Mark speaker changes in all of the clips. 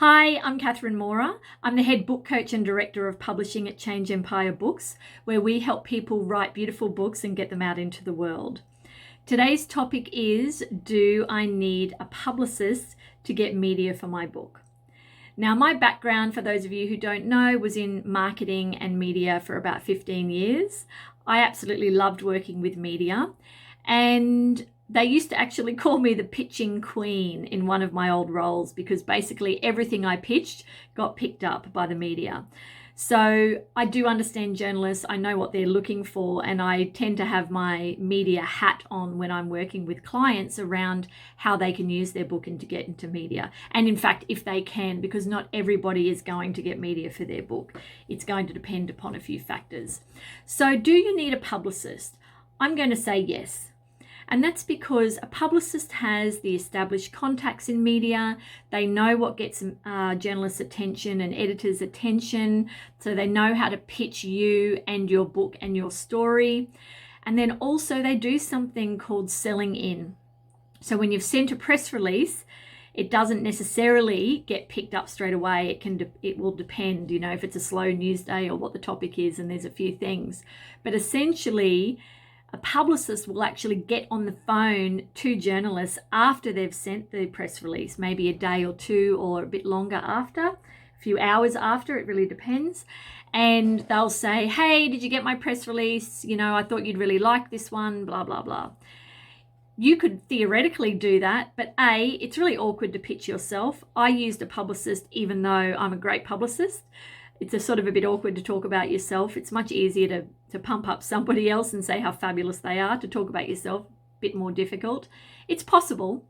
Speaker 1: Hi, I'm Catherine Mora. I'm the head book coach and director of publishing at Change Empire Books, where we help people write beautiful books and get them out into the world. Today's topic is, do I need a publicist to get media for my book? Now, my background, for those of you who don't know, was in marketing and media for about 15 years. I absolutely loved working with media, and they used to actually call me the pitching queen in one of my old roles because basically everything I pitched got picked up by the media. So I do understand journalists. I know what they're looking for, and I tend to have my media hat on when I'm working with clients around how they can use their book and to get into media. And in fact, if they can, because not everybody is going to get media for their book. It's going to depend upon a few factors. So do you need a publicist? I'm going to say yes. And that's because a publicist has the established contacts in media. They know what gets journalists' attention and editors' attention. So they know how to pitch you and your book and your story. And then also they do something called selling in. So when you've sent a press release, it doesn't necessarily get picked up straight away. It will depend, if it's a slow news day or what the topic is, and there's a few things. But essentially, a publicist will actually get on the phone to journalists after they've sent the press release, maybe a day or two or a bit longer after, a few hours after, it really depends. And they'll say, hey, did you get my press release? I thought you'd really like this one, blah, blah, blah. You could theoretically do that, but it's really awkward to pitch yourself. I used a publicist even though I'm a great publicist. It's a sort of a bit awkward to talk about yourself. It's much easier to pump up somebody else and say how fabulous they are. To talk about yourself, a bit more difficult. It's possible.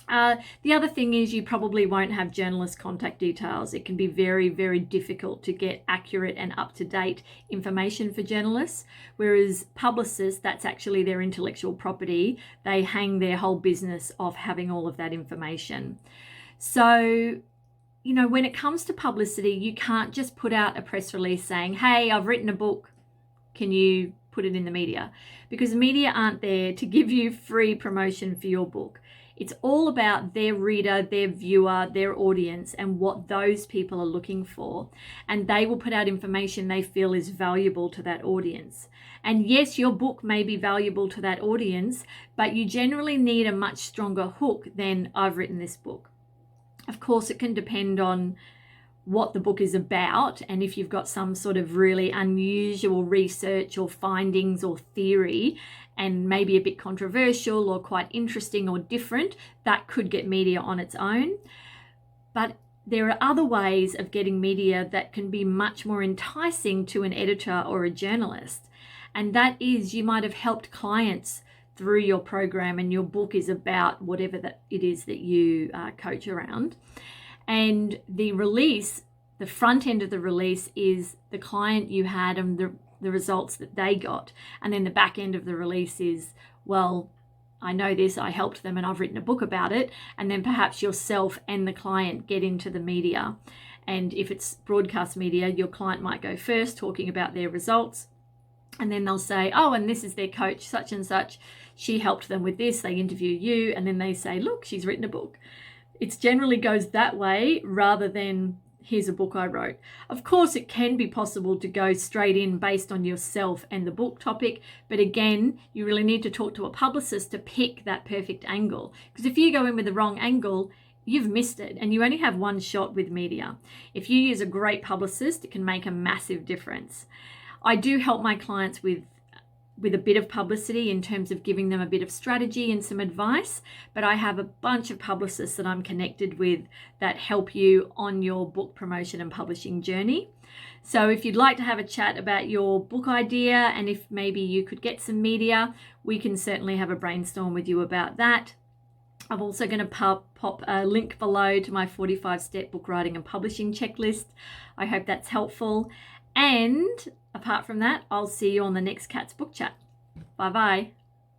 Speaker 1: The other thing is you probably won't have journalist contact details. It can be very, very difficult to get accurate and up-to-date information for journalists, whereas publicists, that's actually their intellectual property. They hang their whole business off having all of that information. So when it comes to publicity, you can't just put out a press release saying, hey, I've written a book. Can you put it in the media? Because the media aren't there to give you free promotion for your book. It's all about their reader, their viewer, their audience, and what those people are looking for. And they will put out information they feel is valuable to that audience. And yes, your book may be valuable to that audience, but you generally need a much stronger hook than I've written this book. Of course, it can depend on what the book is about, and if you've got some sort of really unusual research or findings or theory, and maybe a bit controversial or quite interesting or different, that could get media on its own. But there are other ways of getting media that can be much more enticing to an editor or a journalist. And that is, you might have helped clients through your program, and your book is about whatever that it is that you coach around. And the release, the front end of the release, is the client you had and the results that they got. And then the back end of the release is, well, I know this, I helped them and I've written a book about it. And then perhaps yourself and the client get into the media. And if it's broadcast media, your client might go first talking about their results. And then they'll say, oh, and this is their coach, such and such. She helped them with this. They interview you. And then they say, look, she's written a book. It generally goes that way rather than here's a book I wrote. Of course, it can be possible to go straight in based on yourself and the book topic. But again, you really need to talk to a publicist to pick that perfect angle. Because if you go in with the wrong angle, you've missed it, and you only have one shot with media. If you use a great publicist, it can make a massive difference. I do help my clients with a bit of publicity in terms of giving them a bit of strategy and some advice, but I have a bunch of publicists that I'm connected with that help you on your book promotion and publishing journey. So if you'd like to have a chat about your book idea and if maybe you could get some media, we can certainly have a brainstorm with you about that. I'm also going to pop a link below to my 45-step book writing and publishing checklist. I hope that's helpful. And apart from that, I'll see you on the next Cat's Book Chat. Bye-bye.